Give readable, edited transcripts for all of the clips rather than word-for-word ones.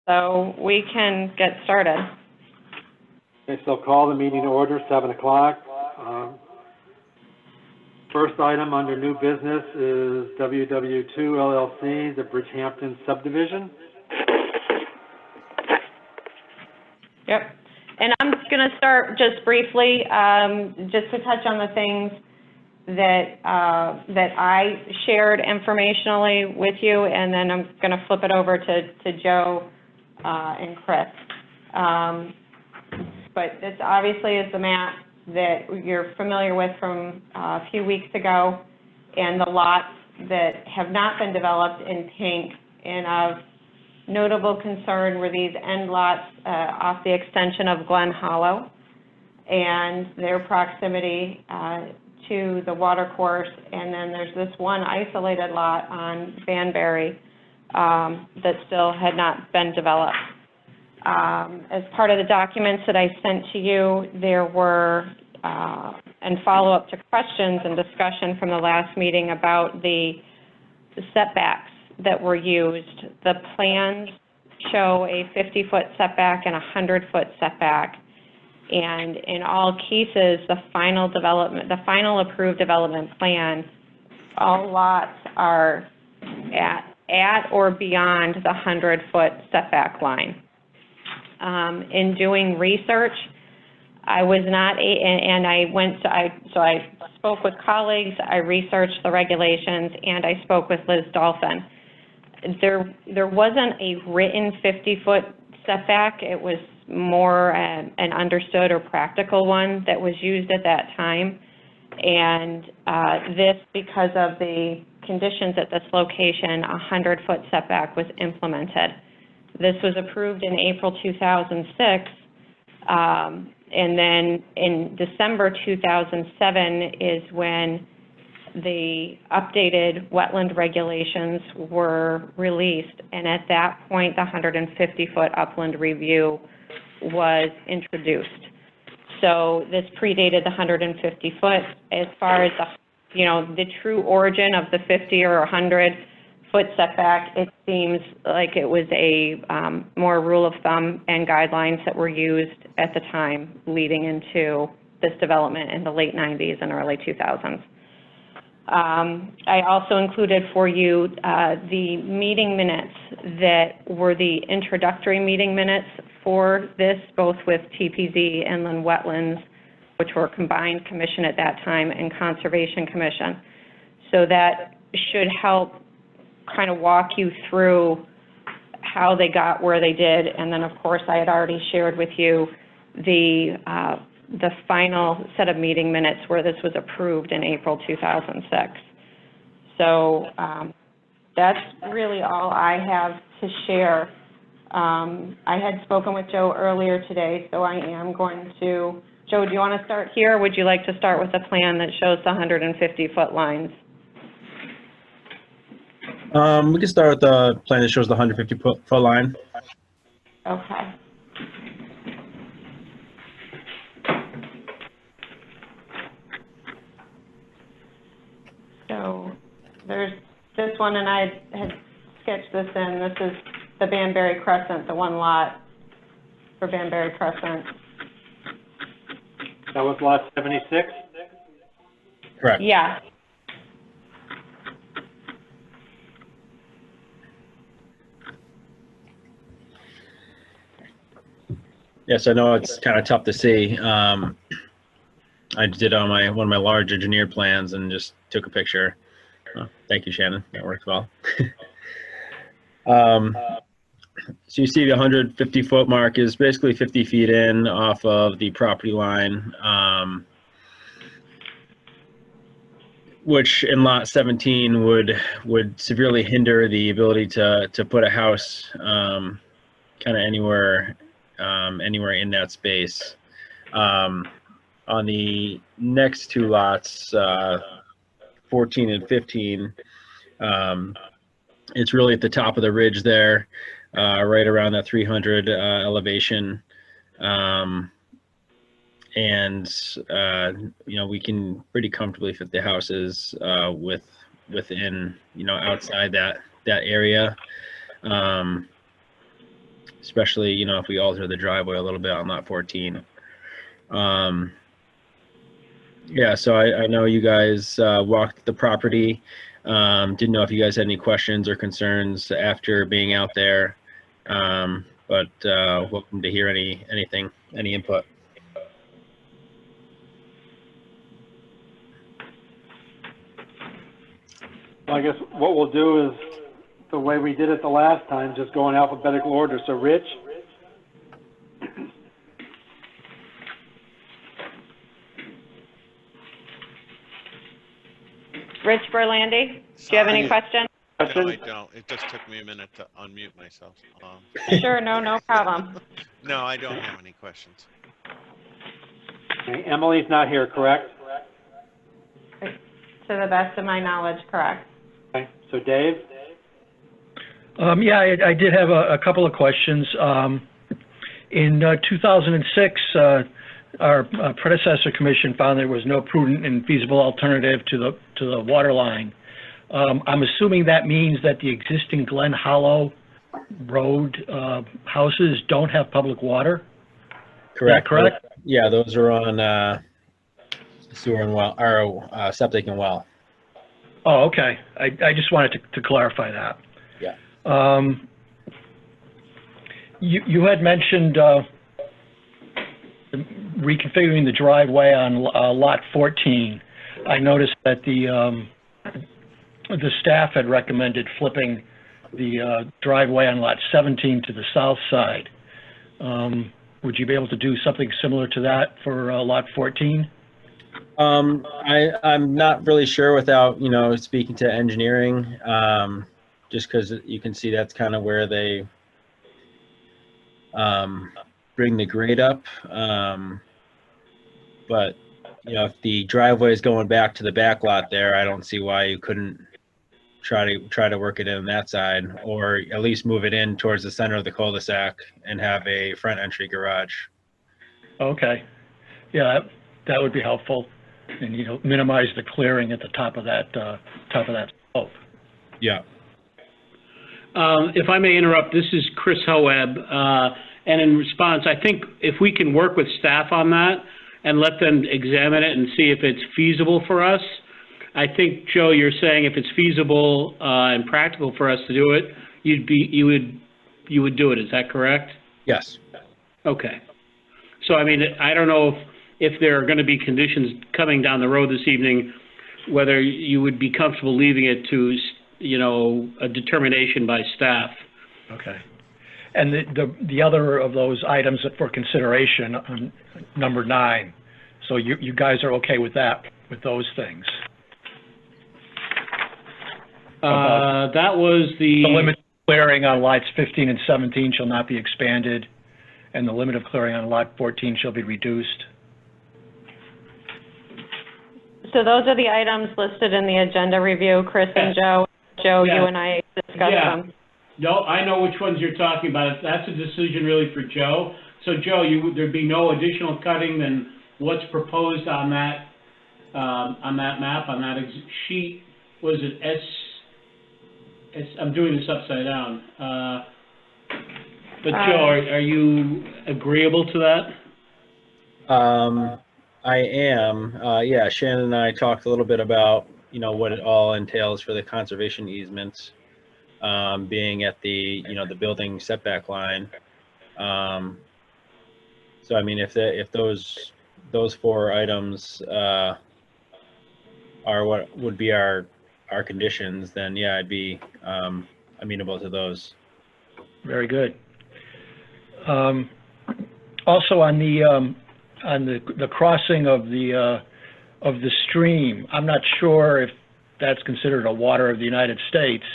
So we can get started. Okay, so call the meeting to order, 7 o'clock. First item under new business is WW2 LLC, the Bridgehampton subdivision. Yep. And I'm going to start just briefly, just to touch on the things that I shared informationally with you, and then I'm going to flip it over to Joe and Chris. But this obviously is the map that you're familiar with from a few weeks ago, and the lots that have not been developed in pink. And of notable concern were these end lots off the extension of Glen Hollow and their proximity to the water course. And then there's this one isolated lot on Banbury that still had not been developed. As part of the documents that I sent to you, there were, and follow-up to questions and discussion from the last meeting about the setbacks that were used. The plans show a 50-foot setback and a 100-foot setback. And in all cases, the final approved development plan, all lots are at or beyond the 100-foot setback line. In doing research, I was not, and I spoke with colleagues, I researched the regulations, and I spoke with Liz Dolphin. There wasn't a written 50-foot setback. It was more an understood or practical one that was used at that time. And this, because of the conditions at this location, a 100-foot setback was implemented. This was approved in April 2006, and then in December 2007 is when the updated wetland regulations were released, and at that point, the 150-foot upland review was introduced. So this predated the 150-foot. As far as the true origin of the 50 or 100-foot setback, it seems like it was a more rule of thumb and guidelines that were used at the time leading into this development in the late 90s and early 2000s. I also included for you the meeting minutes that were the introductory meeting minutes for this, both with TPZ, Inland Wetlands, which were a combined commission at that time, and Conservation Commission. So that should help kind of walk you through how they got where they did. And then, of course, I had already shared with you the final set of meeting minutes where this was approved in April 2006. So that's really all I have to share. I had spoken with Joe earlier today, so I am going to, Joe, do you want to start here, or would you like to start with a plan that shows the 150-foot lines? We can start with the plan that shows the 150-foot line. Okay. So there's this one, and I had sketched this in. This is the Banbury Crescent, the one lot for Banbury Crescent. That was lot 76? Correct. Yeah. Yes, I know it's kind of tough to see. I did on one of my large engineered plans and just took a picture. Oh, thank you, Shannon. That worked well. So you see the 150-foot mark is basically 50 feet in off of the property line, which in lot 17 would severely hinder the ability to put a house kind of anywhere in that space. On the next two lots, 14 and 15, it's really at the top of the ridge there, right around that 300 elevation. And we can pretty comfortably fit the houses within, outside that area. especially, you know, if we alter the driveway a little bit on lot 14. Yeah, so I know you guys walked the property. Didn't know if you guys had any questions or concerns after being out there. But welcome to hear any input. Well, I guess what we'll do is the way we did it the last time, just go in alphabetical order. So Rich? Rich Berlandi, do you have any questions? No, I don't. It just took me a minute to unmute myself. Sure, no problem. No, I don't have any questions. Okay, Emily's not here, correct? To the best of my knowledge, correct. Okay, so Dave? Yeah, I did have a couple of questions. In 2006, our predecessor commission found there was no prudent and feasible alternative to the water line. I'm assuming that means that the existing Glen Hollow Road houses don't have public water? Correct. Correct? Yeah, those are on sewer and well, or septic and well. Oh, okay. I just wanted to clarify that. Yeah. You had mentioned reconfiguring the driveway on lot 14. I noticed that the staff had recommended flipping the driveway on lot 17 to the south side. Would you be able to do something similar to that for lot 14? I'm not really sure without, you know, speaking to engineering, just because you can see that's kind of where they bring the grade up. But, you know, if the driveway is going back to the back lot there, I don't see why you couldn't try to work it in on that side, or at least move it in towards the center of the cul-de-sac and have a front entry garage. Okay. Yeah, that would be helpful. And, you know, minimize the clearing at the top of that slope. Yeah. If I may interrupt, this is Chris Hoeb, and in response, I think if we can work with staff on that and let them examine it and see if it's feasible for us. I think, Joe, you're saying if it's feasible and practical for us to do it, you would do it. Is that correct? Yes. Okay. So, I mean, I don't know if there are going to be conditions coming down the road this evening, whether you would be comfortable leaving it to, you know, a determination by staff. Okay. And the other of those items for consideration on number 9. So you guys are okay with that, with those things? That was The limit of clearing on lots 15 and 17 shall not be expanded, and the limit of clearing on lot 14 shall be reduced. So those are the items listed in the agenda review, Chris and Joe. Joe, Yeah. you and I discussed them. No, I know which ones you're talking about. That's a decision really for Joe. So, Joe, there'd be no additional cutting than what's proposed on that map, on that sheet. Was it I'm doing this upside down. But Joe, are you agreeable to that? I am. Yeah, Shannon and I talked a little bit about, you know, what it all entails for the conservation easements, being at the, you know, the building setback line. So, I mean, if those 4 items are what would be our conditions, then yeah, I'd be amenable to those. Very good. Also on the crossing of the stream, I'm not sure if that's considered a water of the United States,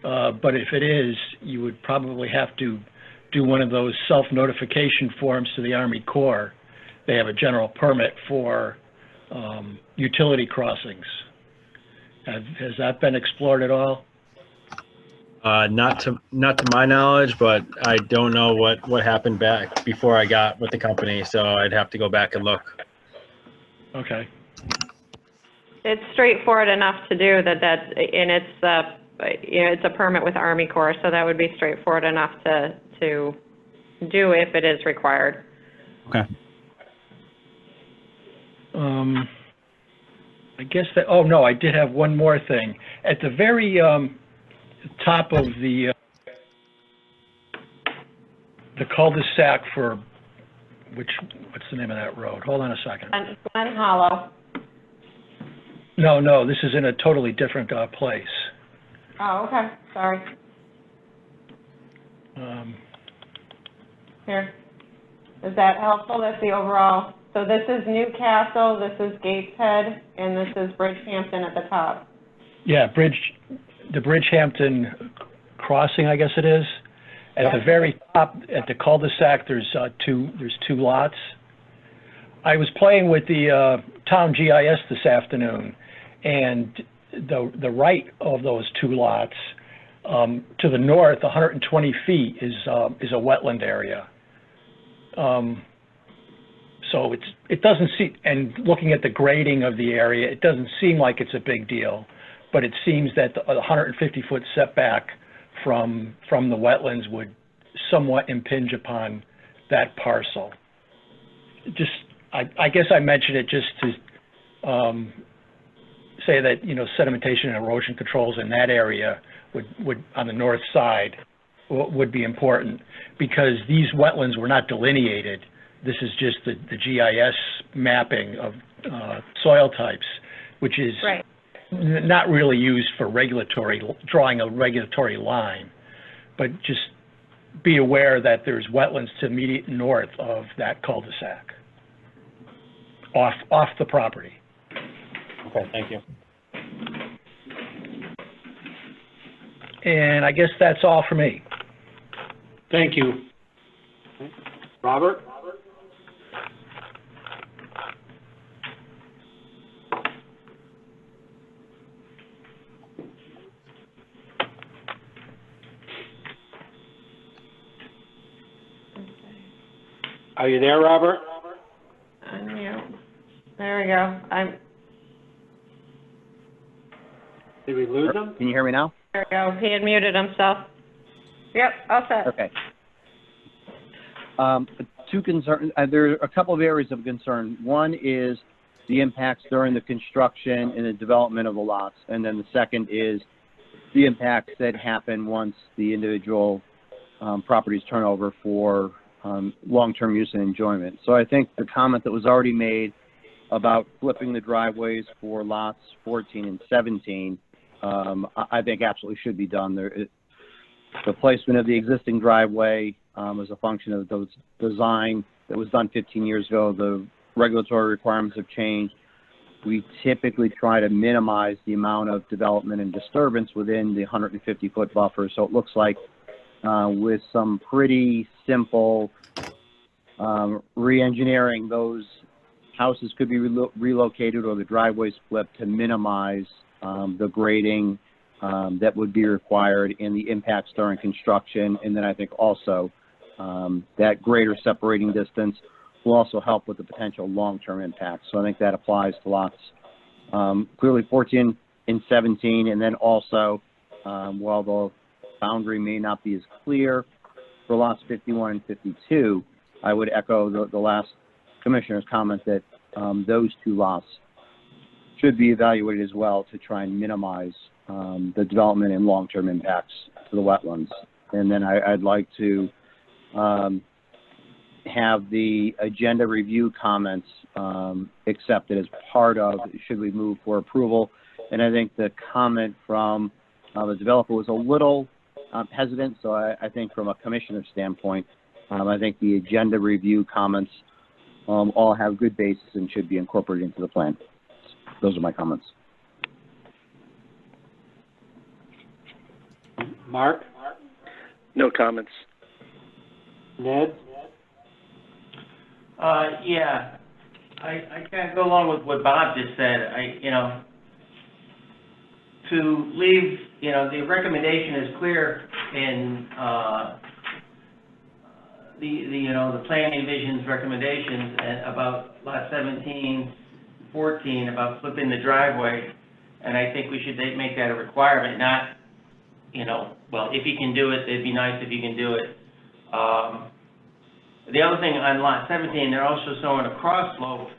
but if it is, you would probably have to do one of those self-notification forms to the Army Corps. They have a general permit for utility crossings. Has that been explored at all? Not to my knowledge, but I don't know what happened back before I got with the company, so I'd have to go back and look. Okay. It's straightforward enough to do and it's a permit with Army Corps, so that would be straightforward enough to do if it is required. Okay. I guess that, oh no, I did have one more thing. At the very top of the cul-de-sac for, what's the name of that road? Hold on a second. Glen Hollow. No, this is in a totally different place. Oh, okay, sorry. Here. Is that helpful? That's the overall. So this is Newcastle, this is Gateshead, and this is Bridgehampton at the top. Yeah, the Bridgehampton crossing, I guess it is. At the very top, at the cul-de-sac, there's two lots. I was playing with the town GIS this afternoon, and the right of those two lots, to the north, 120 feet is a wetland area. So it doesn't seem, and looking at the grading of the area, it doesn't seem like it's a big deal, but it seems that the 150-foot setback from the wetlands would somewhat impinge upon that parcel. Just, I guess I mentioned it just to say that, you know, sedimentation and erosion controls in that area would on the north side would be important, because these wetlands were not delineated. This is just the GIS mapping of soil types, which is Right. Not really used for drawing a regulatory line, but just be aware that there's wetlands to immediate north of that cul-de-sac, off the property. Okay, thank you. And I guess that's all for me. Thank you. Robert? Are you there, Robert? Unmute. There we go. Did we lose him? Can you hear me now? There we go. He had muted himself. Yep, all set. Okay. Two concerns. There are a couple of areas of concern. One is the impacts during the construction and the development of the lots, and then the second is the impacts that happen once the individual properties turn over for long-term use and enjoyment. So I think the comment that was already made about flipping the driveways for lots 14 and 17, I think absolutely should be done. The placement of the existing driveway is a function of the design that was done 15 years ago. The regulatory requirements have changed. We typically try to minimize the amount of development and disturbance within the 150-foot buffer. So it looks like with some pretty simple re-engineering, those houses could be relocated or the driveways flipped to minimize the grading that would be required and the impacts during construction. And then I think also that greater separating distance will also help with the potential long-term impacts. So I think that applies to lots clearly 14 and 17, and then also while the boundary may not be as clear for lots 51 and 52, I would echo the last commissioner's comment that those two lots should be evaluated as well to try and minimize the development and long-term impacts to the wetlands. And then I'd like to have the agenda review comments accepted as part of, should we move for approval. And I think the comment from the developer was a little hesitant, so I think from a commissioner standpoint, I think the agenda review comments all have good basis and should be incorporated into the plan. Those are my comments. Mark? No comments. Ned? Yeah, I kind of go along with what Bob just said. To leave, the recommendation is clear in the planning division's recommendations about lot 17, 14, about flipping the driveway, and I think we should make that a requirement, not, well, if you can do it, it'd be nice if you can do it. The other thing on lot 17, they're also showing a cross slope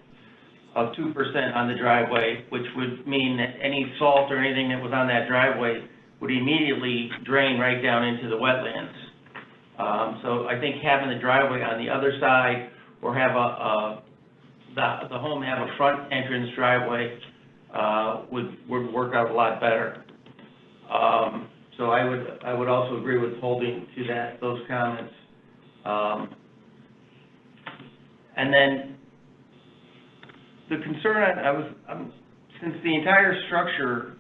of 2% on the driveway, which would mean that any salt or anything that was on that driveway would immediately drain right down into the wetlands. So I think having the driveway on the other side, or have the home have a front entrance driveway, would work out a lot better. So I would also agree with holding to those comments. And then the concern since the entire structure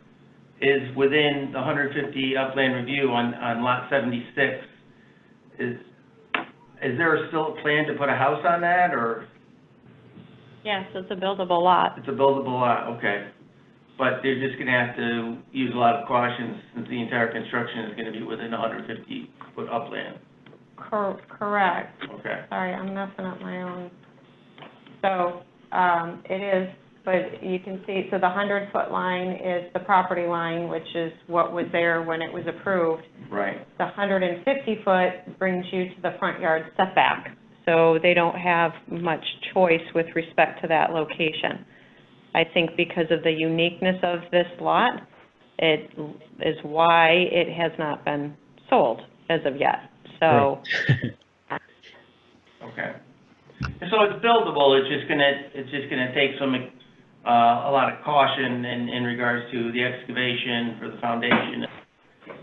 is within the 150 upland review on lot 76, is there still a plan to put a house on that, or? Yes, it's a buildable lot. It's a buildable lot, okay. But they're just gonna have to use a lot of caution since the entire construction is gonna be within 150-foot upland. Correct. Okay. Sorry, I'm messing up my own. So, it is, but you can see, so the 100-foot line is the property line, which is what was there when it was approved. Right. The 150-foot brings you to the front yard setback, so they don't have much choice with respect to that location. I think because of the uniqueness of this lot, it is why it has not been sold as of yet, so. Okay. So it's buildable, it's just gonna take a lot of caution in regards to the excavation for the foundation,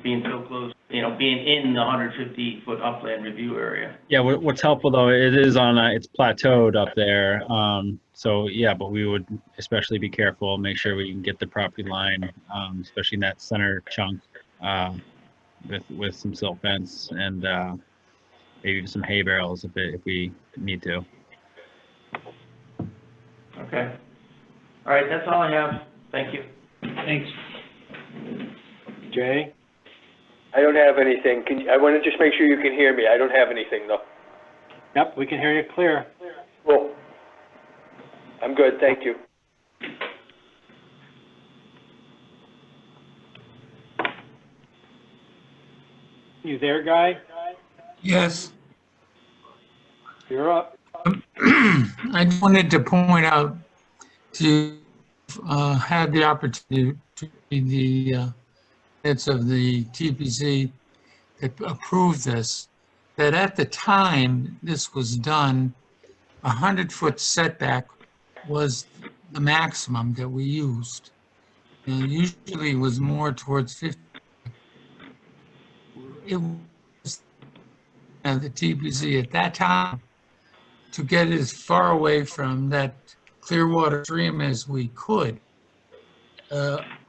being so close, being in the 150-foot upland review area. Yeah, what's helpful though, it is it's plateaued up there. So yeah, but we would especially be careful, make sure we can get the property line, especially in that center chunk, with some silt fence and maybe some hay barrels if we need to. Okay. All right, that's all I have. Thank you. Thanks. Jay? I don't have anything. I want to just make sure you can hear me. I don't have anything, though. Yep, we can hear you clear. Cool. I'm good, thank you. You there, Guy? Yes. You're up. I wanted to point out to had the opportunity to read the minutes of the TPC that approved this, that at the time this was done, 100-foot setback was the maximum that we used. And usually it was more towards 50. It was the TPC at that time to get as far away from that Clearwater stream as we could.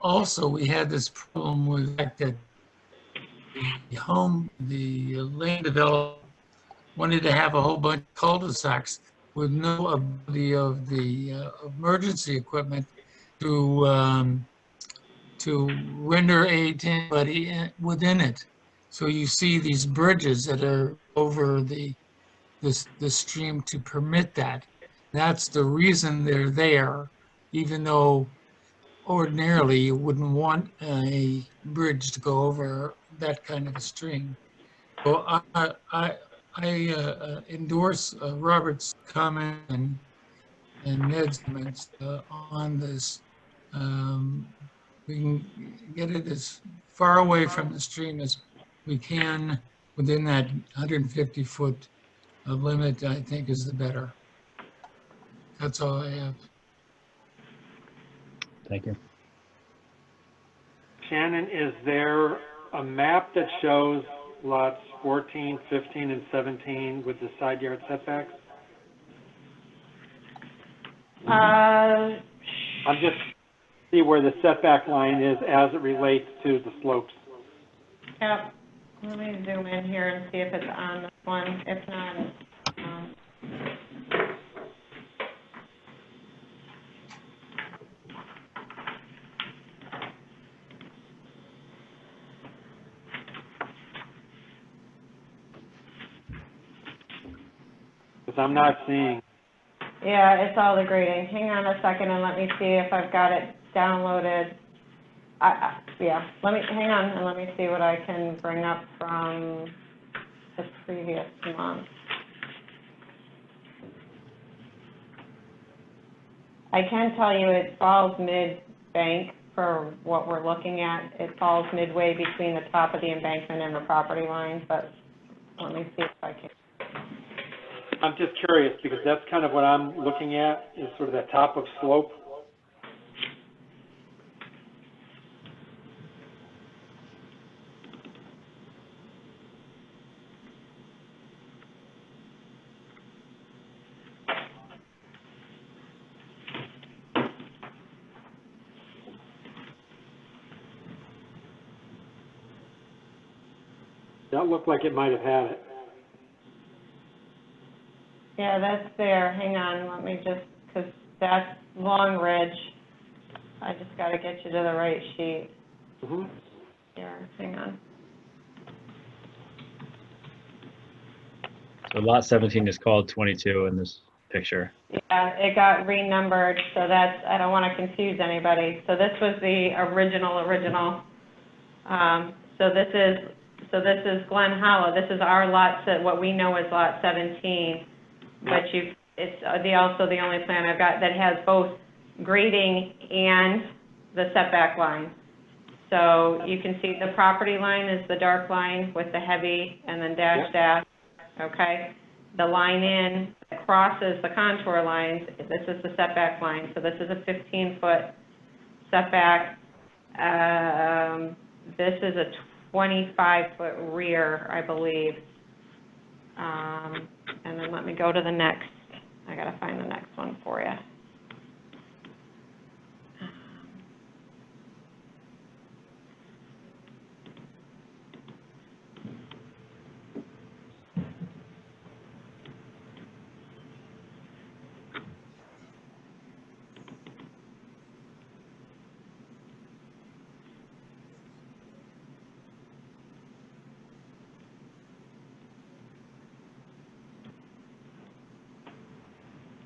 Also, we had this problem with the fact that the land developer wanted to have a whole bunch of cul-de-sacs with no ability of the emergency equipment to render aid to anybody within it. So you see these bridges that are over the stream to permit that. That's the reason they're there, even though ordinarily you wouldn't want a bridge to go over that kind of a stream. So I endorse Robert's comment and Ned's comments on this. We can get it as far away from the stream as we can within that 150-foot limit, I think, is the better. That's all I have. Thank you. Shannon, is there a map that shows lots 14, 15, and 17 with the side yard setbacks? I'm just see where the setback line is as it relates to the slopes. Yep. Let me zoom in here and see if it's on this one. If not, Because I'm not seeing. yeah, it's all the grading. Hang on a second and let me see if I've got it downloaded. Yeah, hang on and let me see what I can bring up from the previous month. I can tell you it falls mid-bank for what we're looking at. It falls midway between the top of the embankment and the property line, but let me see if I can. I'm just curious, because that's kind of what I'm looking at, is sort of that top of slope. That looked like it might have had it. Yeah, that's there. Hang on, let me just, because that's Long Ridge. I just got to get you to the right sheet. Mm-hmm. Here, hang on. So lot 17 is called 22 in this picture. Yeah, it got renumbered, so that's, I don't want to confuse anybody. So this was the original. So this is Glen Hollow. This is our lot, what we know as lot 17. But it's also the only plan I've got that has both grading and the setback line. So you can see the property line is the dark line with the heavy and then dash, okay? The line in that crosses the contour lines, this is the setback line. So this is a 15-foot setback. This is a 25-foot rear, I believe. And then let me go to the next. I gotta find the next one for you.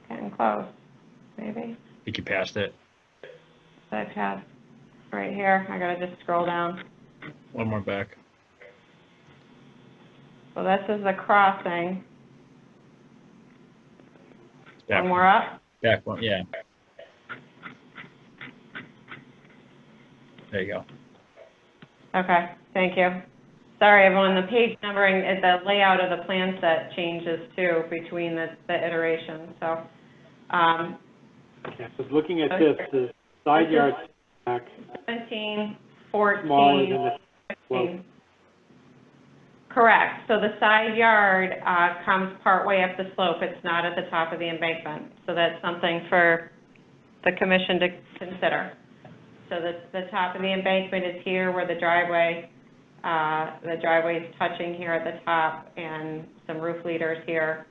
Getting close, maybe. I think you passed it. I passed right here. I gotta just scroll down. One more back. So this is the crossing. Back One more up. Back one, yeah. There you go. Okay, thank you. Sorry, everyone, the page numbering, the layout of the plan set changes too between the iterations, so. Yeah, so looking at this, the side yard setback 17, 14, smaller than the slope. 15. Correct. So the side yard comes partway up the slope. It's not at the top of the embankment. So that's something for the commission to consider. So the top of the embankment is here where the driveway is touching here at the top, and some roof leaders here.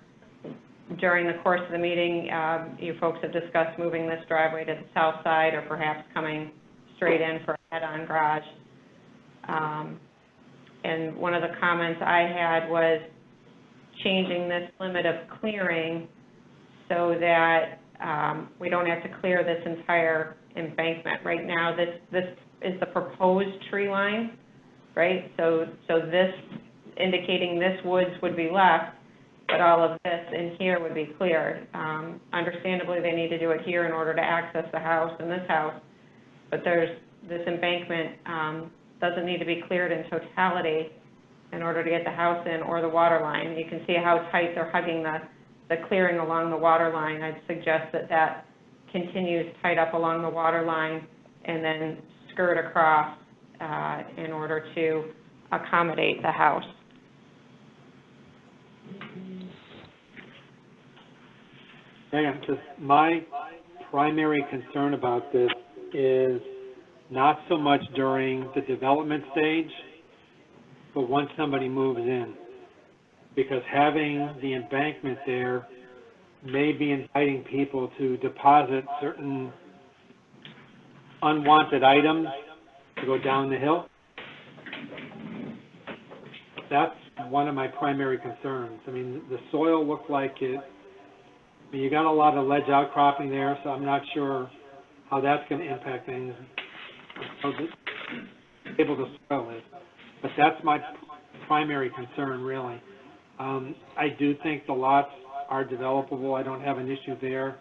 During the course of the meeting, you folks have discussed moving this driveway to the south side or perhaps coming straight in for a head-on garage. And one of the comments I had was changing this limit of clearing so that we don't have to clear this entire embankment. Right now, this is the proposed tree line, right? So this indicating this woods would be left, but all of this in here would be cleared. Understandably, they need to do it here in order to access the house and this house, but this embankment doesn't need to be cleared in totality in order to get the house in or the water line. You can see how tight they're hugging the clearing along the water line. I'd suggest that continues tight up along the water line and then skirt across in order to accommodate the house. And just my primary concern about this is not so much during the development stage, but once somebody moves in. Because having the embankment there may be inviting people to deposit certain unwanted items to go down the hill. That's one of my primary concerns. I mean, the soil looked like it, I mean, you got a lot of ledge outcropping there, so I'm not sure how that's going to impact things, how stable the soil is. But that's my primary concern, really. I do think the lots are developable. I don't have an issue there.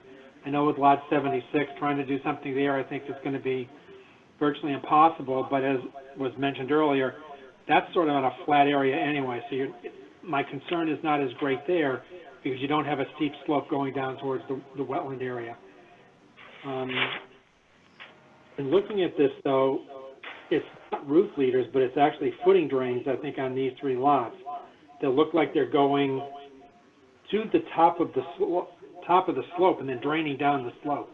I know with lot 76, trying to do something there, I think is going to be virtually impossible, but as was mentioned earlier, that's sort of on a flat area anyway, so my concern is not as great there because you don't have a steep slope going down towards the wetland area. In looking at this, though, it's not roof leaders, but it's actually footing drains, I think, on these 3 lots. They look like they're going to the top of the slope and then draining down the slope.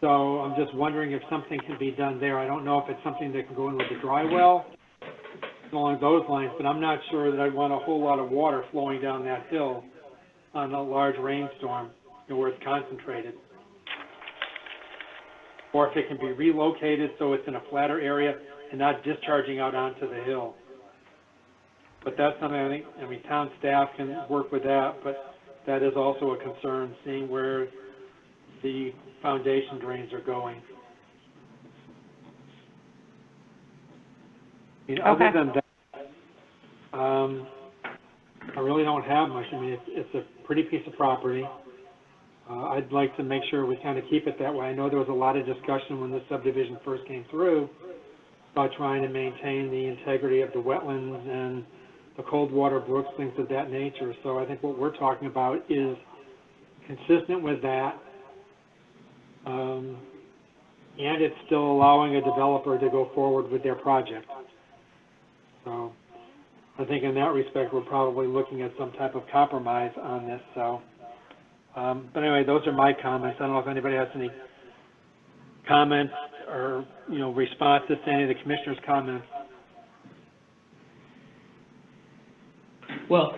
So I'm just wondering if something can be done there. I don't know if it's something that can go in with the dry well along those lines, but I'm not sure that I want a whole lot of water flowing down that hill on a large rainstorm where it's concentrated. Or if it can be relocated so it's in a flatter area and not discharging out onto the hill. But that's something I mean, town staff can work with that, but that is also a concern, seeing where the foundation drains are going. I mean, other than that, I really don't have much. I mean, it's a pretty piece of property. I'd like to make sure we kind of keep it that way. I know there was a lot of discussion when this subdivision first came through about trying to maintain the integrity of the wetlands and the cold water brooks, things of that nature. So I think what we're talking about is consistent with that, and it's still allowing a developer to go forward with their project. So I think in that respect, we're probably looking at some type of compromise on this. So, but anyway, those are my comments. I don't know if anybody has any comments or, responses to any of the commissioners' comments. Well,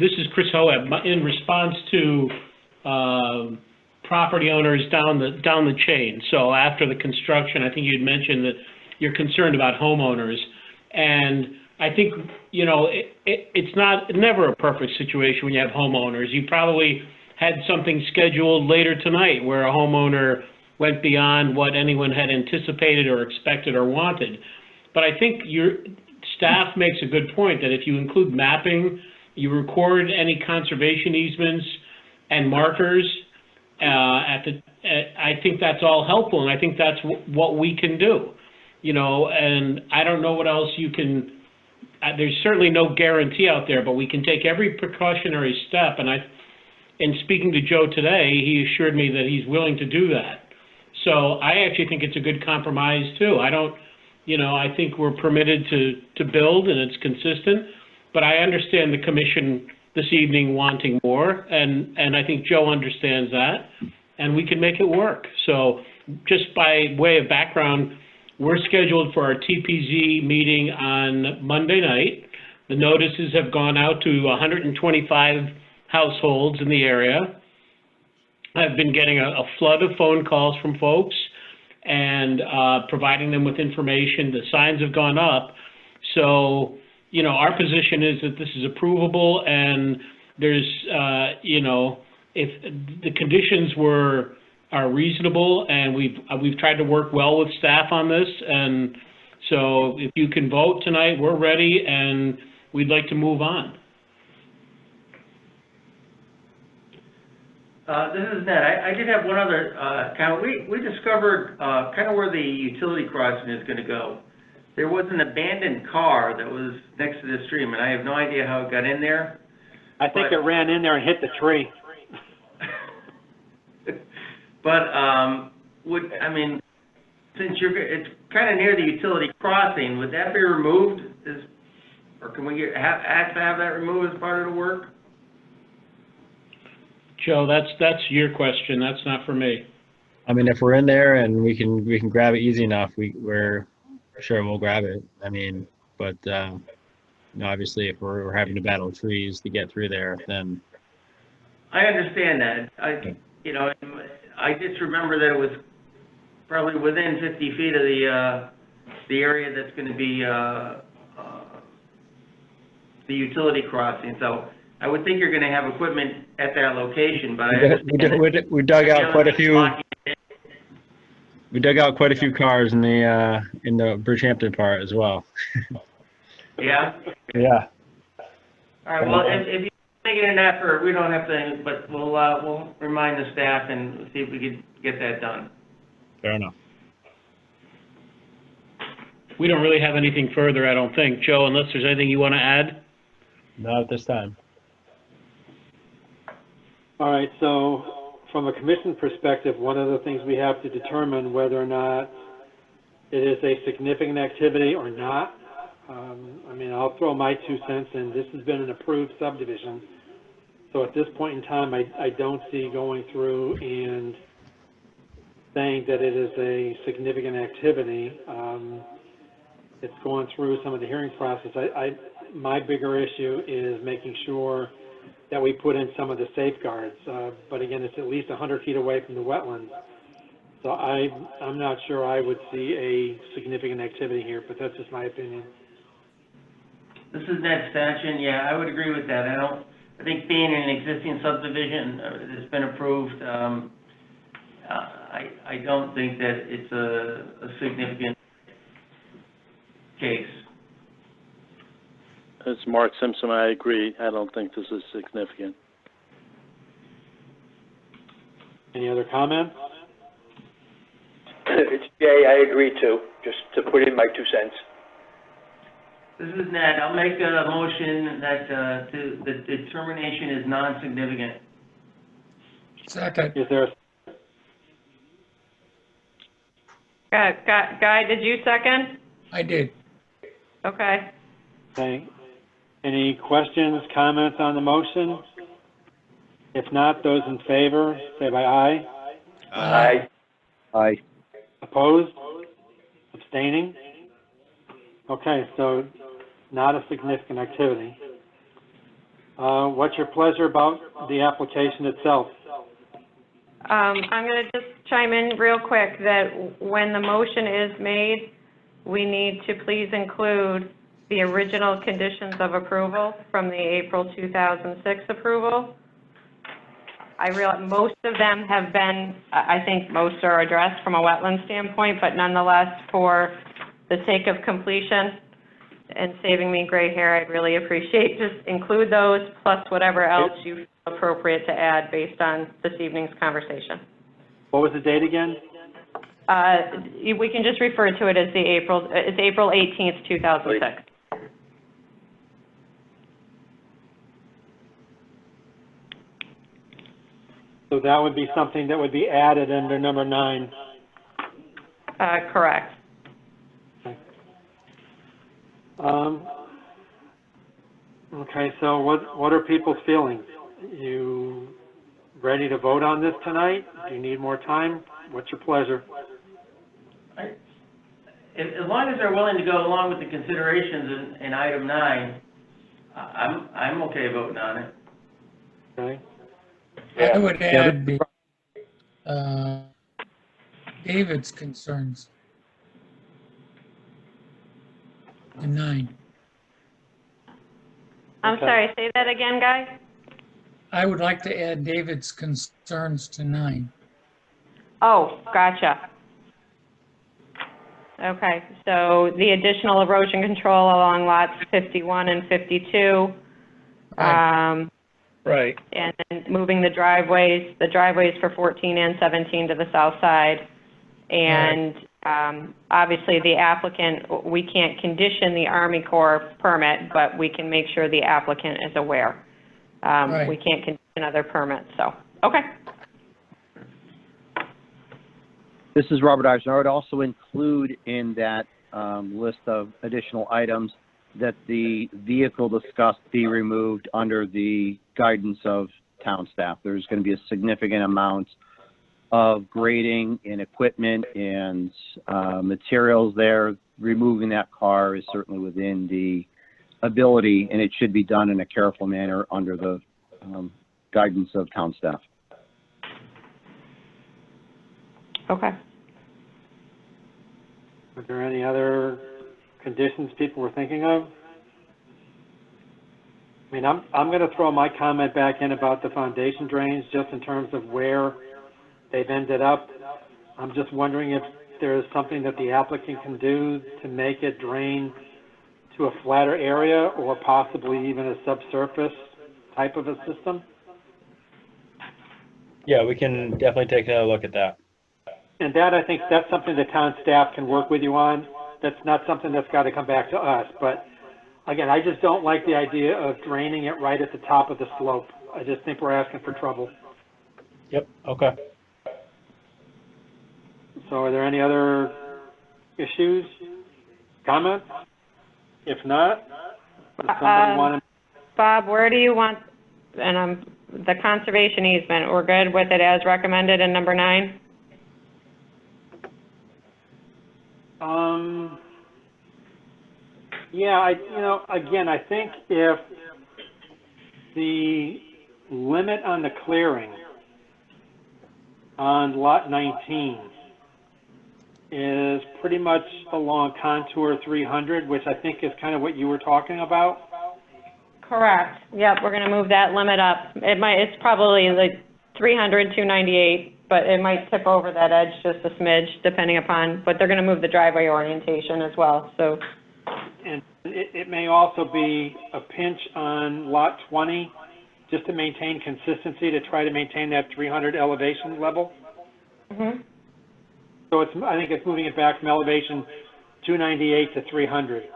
this is Chris Hoeb. In response to property owners down the chain. So after the construction, I think you'd mentioned that you're concerned about homeowners, and I think it's never a perfect situation when you have homeowners. You probably had something scheduled later tonight where a homeowner went beyond what anyone had anticipated or expected or wanted. But I think your staff makes a good point that if you include mapping, you record any conservation easements and markers I think that's all helpful, and I think that's what we can do. And I don't know what else you can. There's certainly no guarantee out there, but we can take every precautionary step. And in speaking to Joe today, he assured me that he's willing to do that. So I actually think it's a good compromise too. I think we're permitted to build and it's consistent, but I understand the commission this evening wanting more, and I think Joe understands that, and we can make it work. So just by way of background, we're scheduled for our TPZ meeting on Monday night. The notices have gone out to 125 households in the area. I've been getting a flood of phone calls from folks and providing them with information. The signs have gone up. So, our position is that this is approvable, and there's, if the conditions are reasonable, and we've tried to work well with staff on this, and so if you can vote tonight, we're ready, and we'd like to move on. This is Ned. I did have one other comment. We discovered kind of where the utility crossing is going to go. There was an abandoned car that was next to the stream, and I have no idea how it got in there. I think it ran in there and hit the tree. But since it's kind of near the utility crossing, would that be removed? Or can we have to have that removed as part of the work? Joe, that's your question. That's not for me. I mean, if we're in there and we can grab it easy enough, we're sure we'll grab it. I mean, but obviously, if we're having to battle trees to get through there, then I understand that. I just remember that it was probably within 50 feet of the area that's going to be the utility crossing. So I would think you're going to have equipment at that location, but we dug out quite a few. We dug out quite a few cars in the Bridgehampton part as well. Yeah. Yeah. All right. Well, if you make making an effort, we don't have to, but we'll remind the staff and see if we can get that done. Fair enough. We don't really have anything further, I don't think. Joe, unless there's anything you want to add? Not at this time. All right, so from a commission perspective, one of the things we have to determine whether or not it is a significant activity or not. I mean, I'll throw my 2 cents in. This has been an approved subdivision. So at this point in time, I don't see going through and saying that it is a significant activity. It's going through some of the hearing process. My bigger issue is making sure that we put in some of the safeguards. But again, it's at least 100 feet away from the wetlands. So I'm not sure I would see a significant activity here, but that's just my opinion. This is an extension, yeah, I would agree with that. I think being an existing subdivision that's been approved, I don't think that it's a significant case. It's Mark Simpson, I agree. I don't think this is significant. Any other comments? It's Jay, I agree too, just to put in my 2 cents. This is Ned. I'll make a motion that the determination is non-significant. Second. Is there Guy, did you second? I did. Okay. okay. Any questions, comments on the motion? If not, those in favor, say by aye. Aye. Aye. Opposed? Abstaining? Okay, so not a significant activity. What's your pleasure about the application itself? I'm going to just chime in real quick that when the motion is made, we need to please include the original conditions of approval from the April 2006 approval. I realize most of them have been, I think most are addressed from a wetland standpoint, but nonetheless, for the sake of completion and saving me gray hair, I'd really appreciate just include those plus whatever else you feel appropriate to add based on this evening's conversation. What was the date again? We can just refer to it as it's April 18th, 2006. So that would be something that would be added under number 9. Correct. Okay, so what are people's feelings? You ready to vote on this tonight? Do you need more time? What's your pleasure? As long as they're willing to go along with the considerations in item 9, I'm okay voting on it. Okay. I would add David's concerns in 9. I'm sorry, say that again, Guy? I would like to add David's concerns to 9. Oh, gotcha. Okay, so the additional erosion control along lots 51 and 52. Right. And then moving the driveways for 14 and 17 to the south side. And obviously the applicant, we can't condition the Army Corps permit, but we can make sure the applicant is aware. Right. We can't condition other permits, so, okay. This is Robert Eisner. I would also include in that list of additional items that the vehicle discussed be removed under the guidance of town staff. There's going to be a significant amount of grading and equipment and materials there. Removing that car is certainly within the ability, and it should be done in a careful manner under the guidance of town staff. Okay. Are there any other conditions people were thinking of? I mean, I'm going to throw my comment back in about the foundation drains just in terms of where they've ended up. I'm just wondering if there's something that the applicant can do to make it drain to a flatter area or possibly even a subsurface type of a system. Yeah, we can definitely take a look at that. And that, I think, that's something the town staff can work with you on. That's not something that's got to come back to us. But again, I just don't like the idea of draining it right at the top of the slope. I just think we're asking for trouble. Yep, okay. So are there any other issues, comments? If not, does somebody want to? Bob, where do you want, and the conservation easement, we're good with it as recommended in number 9? Yeah, again, I think if the limit on the clearing on lot 19 is pretty much along contour 300, which I think is kind of what you were talking about. Correct. Yep, we're going to move that limit up. It's probably like 300, 298, but it might tip over that edge just a smidge, depending upon, but they're going to move the driveway orientation as well, so. And it may also be a pinch on lot 20, just to maintain consistency, to try to maintain that 300 elevation level. Mm-hmm. So I think it's moving it back from elevation 298 to 300.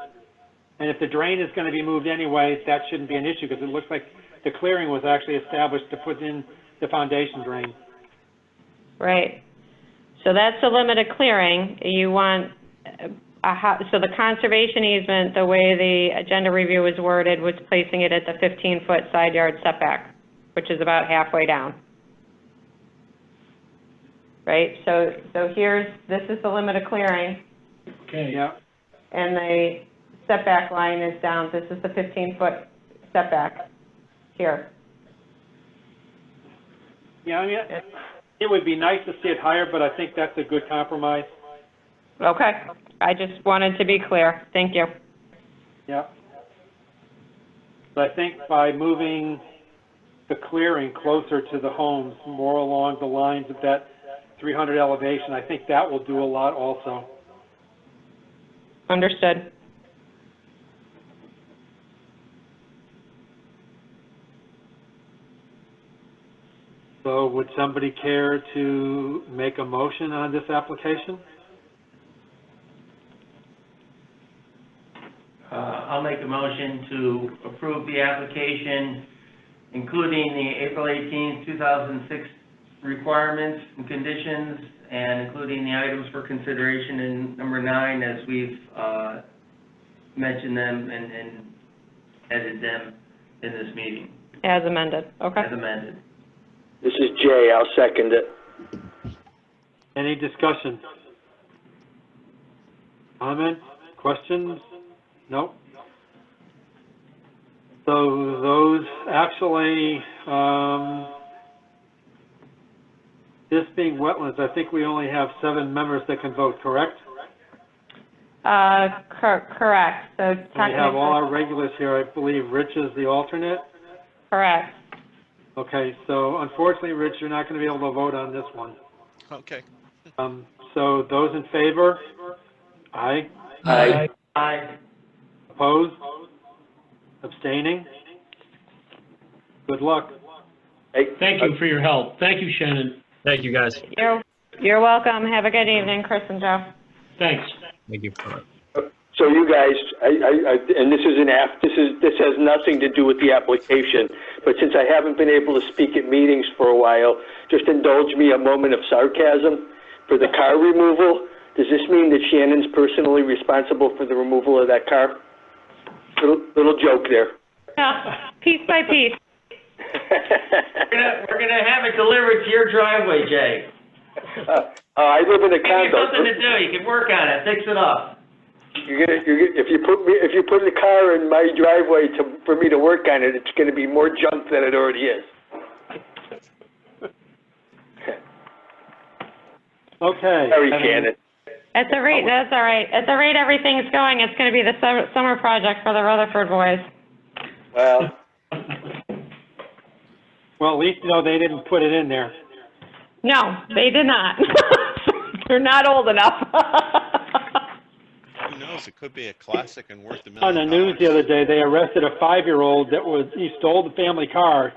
And if the drain is going to be moved anyway, that shouldn't be an issue, because it looks like the clearing was actually established to put in the foundation drain. Right. So that's the limit of clearing. You want, so the conservation easement, the way the agenda review was worded, was placing it at the 15-foot side yard setback, which is about halfway down. Right? So this is the limit of clearing. Okay. Yeah. And the setback line is down. This is the 15-foot setback here. Yeah, I mean, it would be nice to see it higher, but I think that's a good compromise. Okay. I just wanted to be clear. Thank you. Yeah. But I think by moving the clearing closer to the homes, more along the lines of that 300 elevation, I think that will do a lot also. Understood. So would somebody care to make a motion on this application? I'll make a motion to approve the application, including the April 18, 2006 requirements and conditions, and including the items for consideration in number 9, as we've mentioned them and edited them in this meeting. As amended. Okay. As amended. This is Jay, I'll second it. Any discussion? Comments? Questions? Nope. So those actually, this being wetlands, I think we only have 7 members that can vote, correct? Correct. So We have all our regulars here. I believe Rich is the alternate. Correct. Okay, so unfortunately, Rich, you're not going to be able to vote on this one. Okay. So those in favor? Aye. Aye. Aye. Opposed? Abstaining? Good luck. Hey, Thank you for your help. Thank you, Shannon. Thank you, guys. You're welcome. Have a good evening, Chris and Joe. Thanks. Thank you. So you guys, and this has nothing to do with the application, but since I haven't been able to speak at meetings for a while, just indulge me a moment of sarcasm. For the car removal, does this mean that Shannon's personally responsible for the removal of that car? Little joke there. Piece by piece. We're gonna have it delivered to your driveway, Jay. I live in a Give you condo. something to do. You can work on it, fix it up. If you put the car in my driveway for me to work on it, it's going to be more junk than it already is. Okay. Sorry, Shannon. At the rate, that's all right. At the rate everything's going, it's going to be the summer project for the Rutherford boys. Well, Well, at least, they didn't put it in there. No, they did not. They're not old enough. knows? It could be a classic and worth $1 On million. the news the other day, they arrested a 5-year-old he stole the family car.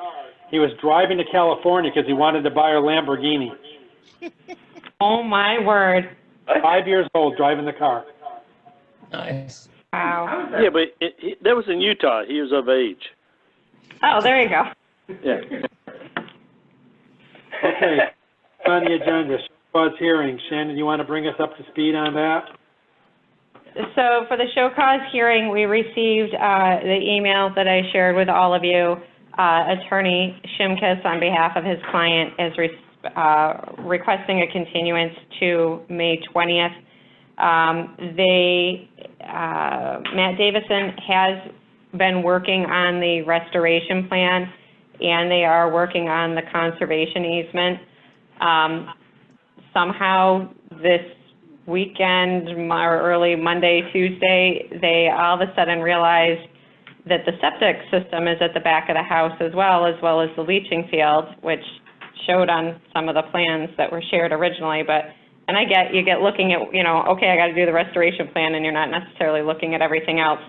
He was driving to California because he wanted to buy her Lamborghini. Oh, my word. 5 years old, driving the car. Nice. Wow. Yeah, but that was in Utah. He was of age. Oh, there you go. Yeah. Okay, on the agenda, show cause hearing. Shannon, you want to bring us up to speed on that? So for the show cause hearing, we received the email that I shared with all of you. Attorney Shimkus, on behalf of his client, is requesting a continuance to May 20th. Matt Davison has been working on the restoration plan, and they are working on the conservation easement. Somehow this weekend or early Monday, Tuesday, they all of a sudden realized that the septic system is at the back of the house as well as the leaching field, which showed on some of the plans that were shared originally. And you get looking at, okay, I got to do the restoration plan, and you're not necessarily looking at everything else.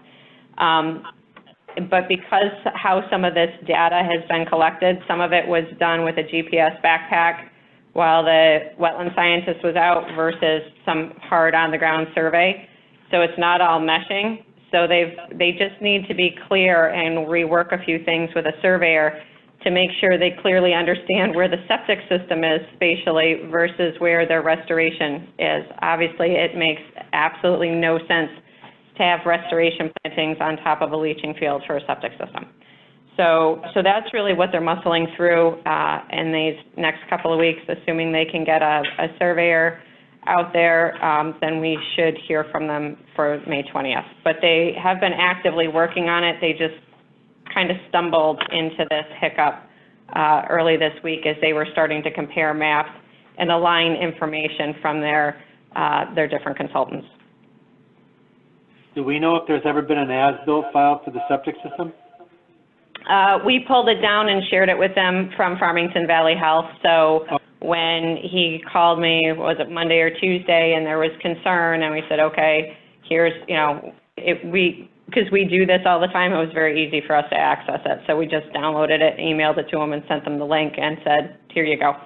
But because how some of this data has been collected, some of it was done with a GPS backpack while the wetland scientist was out versus some hard on-the-ground survey. So it's not all meshing. So they just need to be clear and rework a few things with a surveyor to make sure they clearly understand where the septic system is spatially versus where their restoration is. Obviously, it makes absolutely no sense to have restoration plantings on top of a leaching field for a septic system. So that's really what they're muscling through in these next couple of weeks, assuming they can get a surveyor out there, then we should hear from them for May 20th. But they have been actively working on it. They just kind of stumbled into this hiccup early this week as they were starting to compare maps and align information from their different consultants. Do we know if there's ever been an as-built filed for the septic system? We pulled it down and shared it with them from Farmington Valley Health. So when he called me, was it Monday or Tuesday, and there was concern, and we said, okay, here's, because we do this all the time, it was very easy for us to access it. So we just downloaded it, emailed it to them, and sent them the link and said, here you go.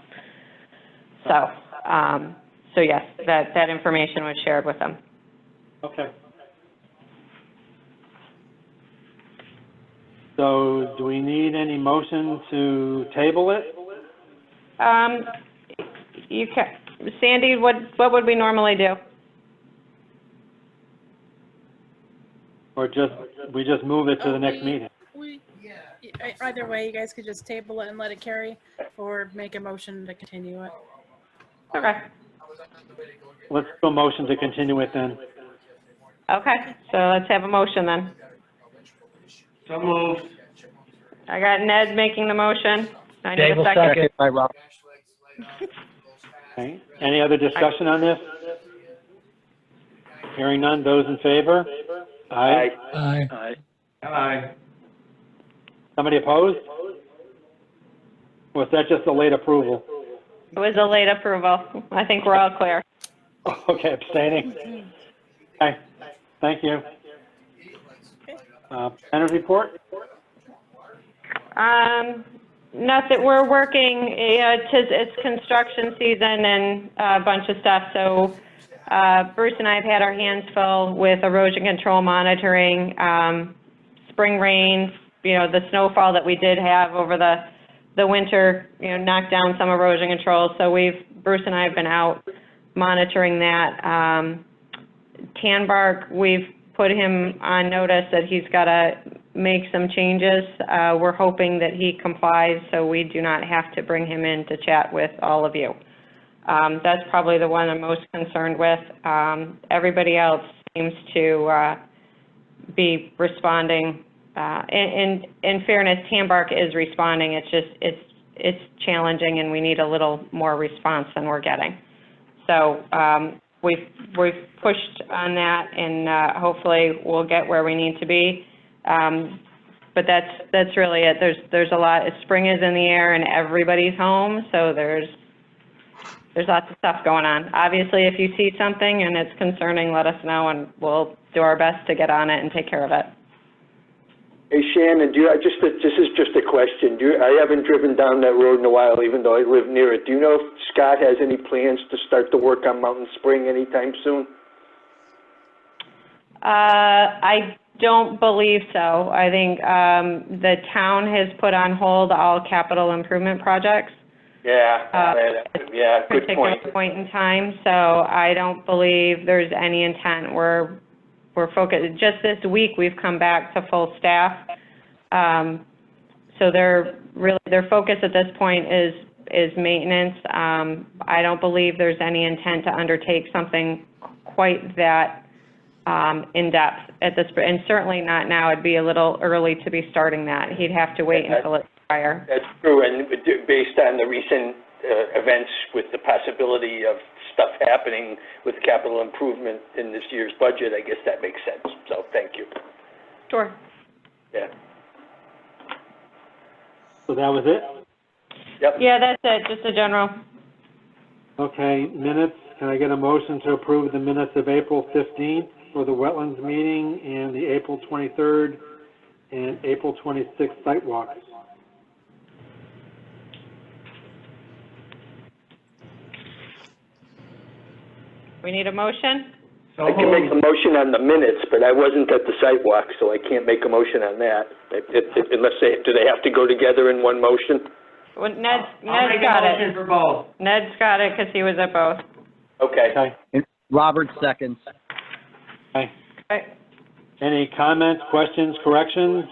So yes, that information was shared with them. Okay. So do we need any motion to table it? Sandy, what would we normally do? Or we just move it to the next meeting? Either way, you guys could just table it and let it carry, or make a motion to continue it. Okay. Let's do a motion to continue it then. Okay, so let's have a motion then. So moved. I got Ned making the motion. I need Dave will a second. second. By Rob. Okay. Any other discussion on this? Hearing none, those in favor? Aye. Aye. Aye. Aye. Somebody opposed? Or was that just a late approval? It was a late approval. I think we're all clear. Okay, abstaining. Okay, thank you. Planners report? Nothing, we're working, it's construction season and a bunch of stuff, so Bruce and I have had our hands full with erosion control monitoring, spring rains, the snowfall that we did have over the winter, knocked down some erosion control, so Bruce and I have been out monitoring that. Tanbark, we've put him on notice that he's got to make some changes. We're hoping that he complies so we do not have to bring him in to chat with all of you. That's probably the one I'm most concerned with. Everybody else seems to be responding. In fairness, Tanbark is responding. It's just, it's challenging and we need a little more response than we're getting. So we've pushed on that and hopefully we'll get where we need to be. But that's really it. There's a lot. Spring is in the air and everybody's home, so there's there's lots of stuff going on. Obviously, if you see something and it's concerning, let us know, and we'll do our best to get on it and take care of it. Hey, Shannon, this is just a question. I haven't driven down that road in a while, even though I live near it. Do you know if Scott has any plans to start the work on Mountain Spring anytime soon? I don't believe so. I think the town has put on hold all capital improvement projects. Yeah, good point. Particular point in time, so I don't believe there's any intent. We're focused. Just this week, we've come back to full staff. So their focus at this point is maintenance. I don't believe there's any intent to undertake something quite that in depth at this, and certainly not now. It'd be a little early to be starting that. He'd have to wait until it's prior. That's true, and based on the recent events with the possibility of stuff happening with capital improvement in this year's budget, I guess that makes sense. So thank you. Sure. Yeah. So that was it? Yep. Yeah, that's it, just a general. Okay, minutes. Can I get a motion to approve the minutes of April 15th for the Wetlands meeting and the April 23rd and April 26th site walks? We need a motion? I can make a motion on the minutes, but I wasn't at the site walk, so I can't make a motion on that. Unless do they have to go together in one motion? Well, Ned's I'll make got a motion it. for both. Ned's got it because he was at both. Okay. Okay. And Robert seconds. Okay. Okay. Any comments, questions, corrections?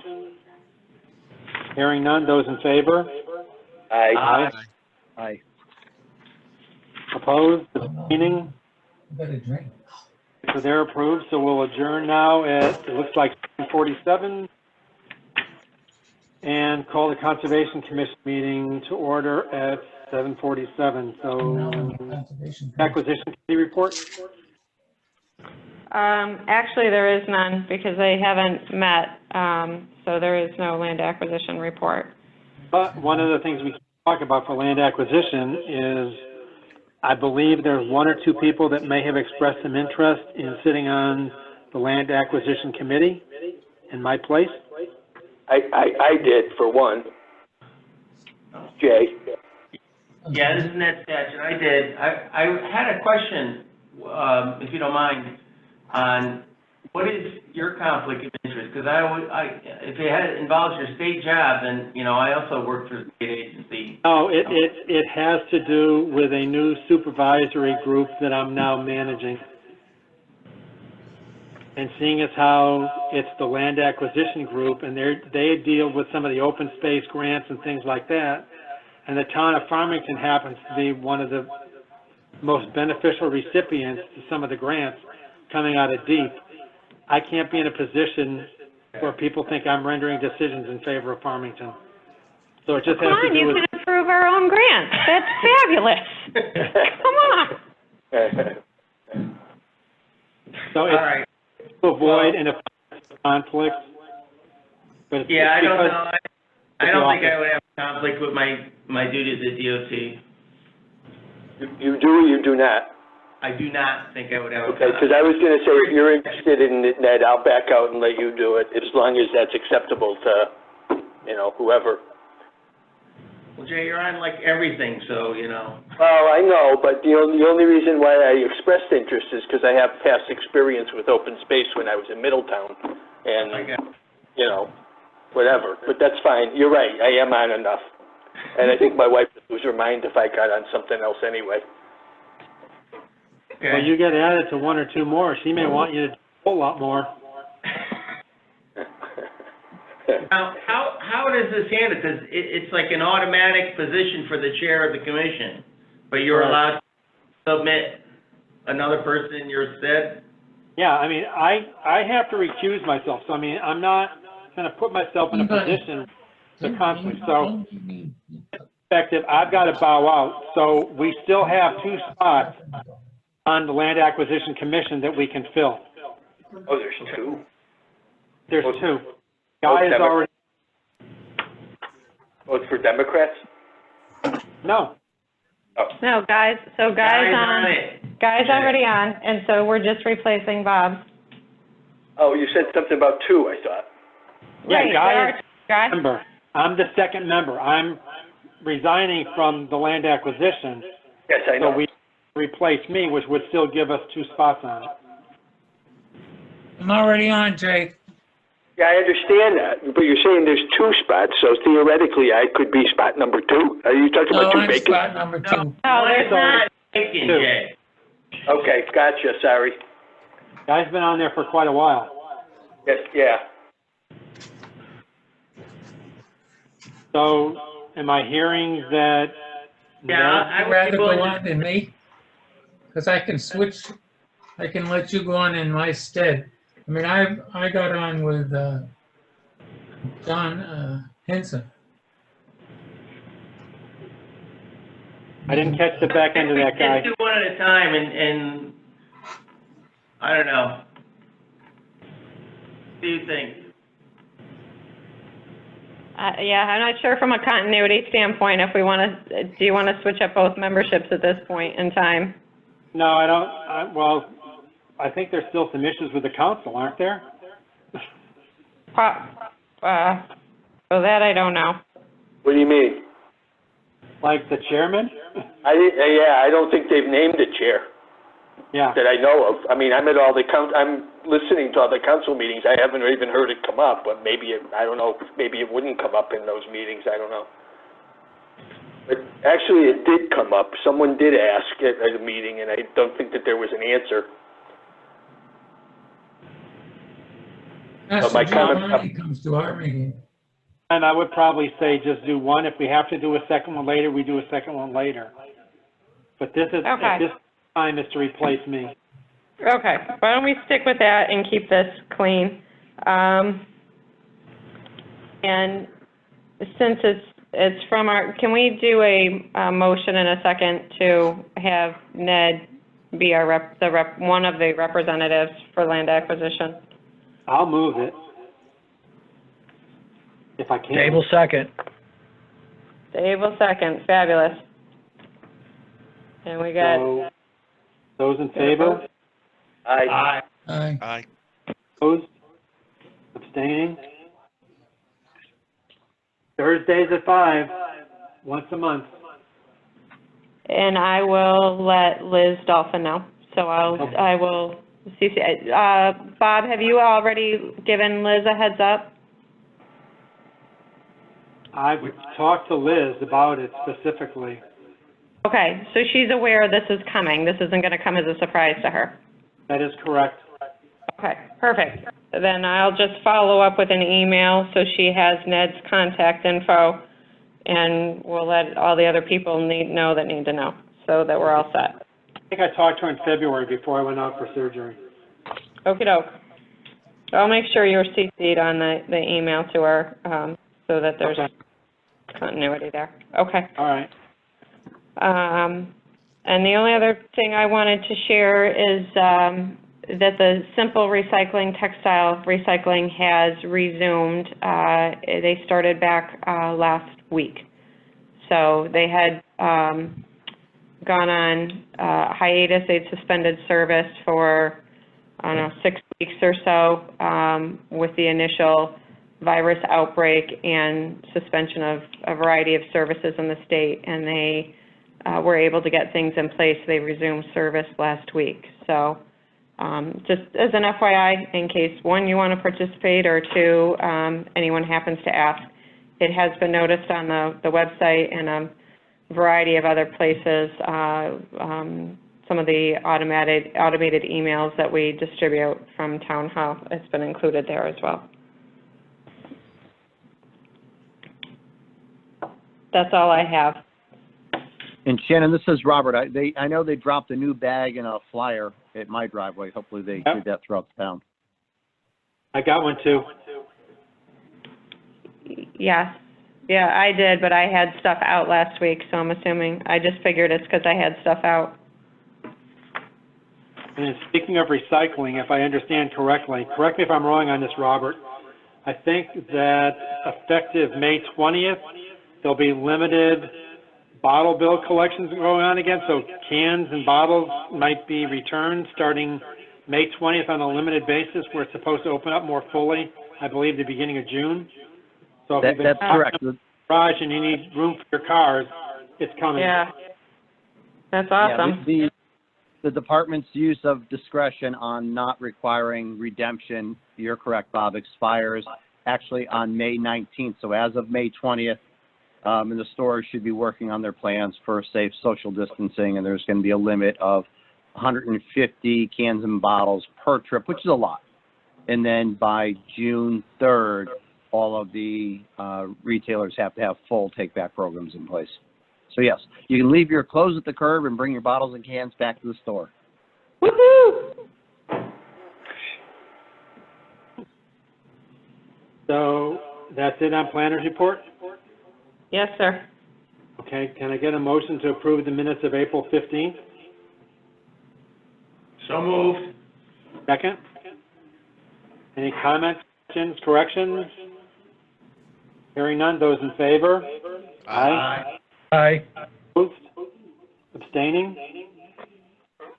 Hearing none, those in favor? Aye. Aye. Opposed, abstaining? Better drink. So they're approved, so we'll adjourn now at, it looks like 7:47, and call the Conservation Commission meeting to order at 7:47. So, acquisition committee report? Actually, there is none because they haven't met, so there is no land acquisition report. But one of the things we can talk about for land acquisition is, I believe there's one or two people that may have expressed some interest in sitting on the land acquisition committee in my place. I did, for one. Jay? Yeah, this is Ned Statch, I did. I had a question, if you don't mind, on what is your conflict of interest? Because if it involves your state job, then, I also work for the state agency. No, it has to do with a new supervisory group that I'm now managing. And seeing as how it's the land acquisition group, and they deal with some of the open space grants and things like that, and the town of Farmington happens to be one of the most beneficial recipients to some of the grants coming out of DEEP. I can't be in a position where people think I'm rendering decisions in favor of Farmington. So it just has to do with... Come on, you can approve our own grants. That's fabulous. Come on. So it's to avoid an conflict. But it's Yeah, I don't because know. I don't think I would have a conflict with my duties at DOT. You do or you do not? I do not think I would have a Okay, conflict. because I was going to say, if you're interested in it, Ned, I'll back out and let you do it, as long as that's acceptable to, whoever. Well, Jay, you're on like everything, so, Well, I know, but the only reason why I expressed interest is because I have past experience with open space when I was in Middletown, and, whatever. But that's fine. You're right. I am on enough. And I think my wife would lose her mind if I got on something else anyway. Okay. Well, you get added to one or two more. She may want you to do a whole lot more. Now, how does this handle? Because it's like an automatic position for the chair of the commission, but you're allowed to submit another person in your stead? Yeah, I mean, I have to recuse myself. So, I mean, I'm not going to put myself in a position to conflict. So, effective, I've got to bow out. So, we still have two spots on the Land Acquisition Commission that we can fill. Oh, there's two? There's two. Guy is already... Oh, it's for Democrats? No. No, guys, so guys on, it. guys already on, and so we're just replacing Bob. Oh, you said something about two, I thought. Yeah, Right, Guy there is are- the member. I'm the second member. I'm resigning from the land acquisition. Yes, I know. So we replace me, which would still give us 2 spots on it. I'm already on, Jake. Yeah, I understand that, but you're saying there's 2 spots, so theoretically I could be spot number 2? Are you talking No, about 2 I'm vacant? spot number 2. No, there's not. Taken, Two. Jay. Okay, gotcha, sorry. Guy's been on there for quite a while. Yes, yeah. So am I hearing that? Yeah, Ned- I I'd would rather be go willing on than me, because I can switch, I can let you go on in my stead. I mean, I got on with John Henson. I didn't catch the back end of that guy. Just do one at a time and I don't know. What do you think? Yeah, I'm not sure from a continuity standpoint if we want to, do you want to switch up both memberships at this point in time? No, I don't. Well, I think there's still some issues with the council, aren't there? So that I don't know. What do you mean? Like the chairman? I don't think they've named a chair Yeah. that I know of. I mean, I'm listening to all the council meetings. I haven't even heard it come up, but I don't know, maybe it wouldn't come up in those meetings. I don't know. But actually, it did come up. Someone did ask at a meeting, and I don't think that there was an answer. Master my comment- Giovanni comes to our meeting. And I would probably say just do one. If we have to do a second one later, we do a second one later. But this is, Okay. at this time, is to replace me. Okay, why don't we stick with that and keep this clean? And since it's from our, can we do a motion in a second to have Ned be our one of the representatives for land acquisition? I'll move it. If I can. Dave will second. Dave will second, fabulous. And we got, So, those in favor? Aye. Aye. Aye. Opposed? Abstaining? Thursdays at 5, once a month. and I will let Liz Dolphin know. So I will CC, Bob, have you already given Liz a heads up? I've talked to Liz about it specifically. Okay, so she's aware this is coming. This isn't going to come as a surprise to her. That is correct. Okay, perfect. Then I'll just follow up with an email so she has Ned's contact info, and we'll let all the other people know that need to know, so that we're all set. I think I talked to her in February before I went out for surgery. Okey-doke. So I'll make sure you're CC'd on the email to her, so that there's continuity there. Okay. All right. And the only other thing I wanted to share is that the simple recycling, textile recycling has resumed. They started back last week. So they had gone on hiatus. They'd suspended service for, I don't know, 6 weeks or so with the initial virus outbreak and suspension of a variety of services in the state. And they were able to get things in place. They resumed service last week. So just as an FYI, in case, one, you want to participate, or two, anyone happens to ask, it has been noticed on the website and a variety of other places. Some of the automated emails that we distribute from Town Hall, it's been included there as well. That's all I have. And Shannon, this is Robert. I know they dropped a new bag and a flyer at my driveway. Hopefully they did that throughout the town. I got one too. Yes. Yeah, I did, but I had stuff out last week, so I'm assuming, I just figured it's because I had stuff out. And then speaking of recycling, if I understand correctly, correct me if I'm wrong on this, Robert, I think that effective May 20th, there'll be limited bottle bill collections going on again, so cans and bottles might be returned starting May 20th on a limited basis. We're supposed to open up more fully, I believe, the beginning of June. So if you've been That's correct. parked in the garage and you need room for your cars, it's coming. Yeah. That's awesome. Yeah, the department's use of discretion on not requiring redemption, you're correct, Bob, expires actually on May 19th. So as of May 20th, and the stores should be working on their plans for safe social distancing, and there's going to be a limit of 150 cans and bottles per trip, which is a lot. And then by June 3rd, all of the retailers have to have full take-back programs in place. So yes, you can leave your clothes at the curb and bring your bottles and cans back to the store. Woohoo! So that's it on planner's report? Yes, sir. Okay, can I get a motion to approve the minutes of April 15th? So moved. Second? Any comments, questions, corrections? Hearing none, those in favor? Aye. Aye. Opposed? Abstaining?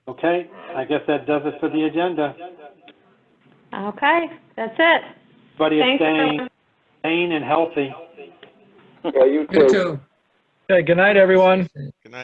Okay, I guess that does it for the agenda. Okay, that's it. Everybody is Thanks, staying everyone. sane and healthy. Yeah, you You too. Okay, good night, everyone. Good night.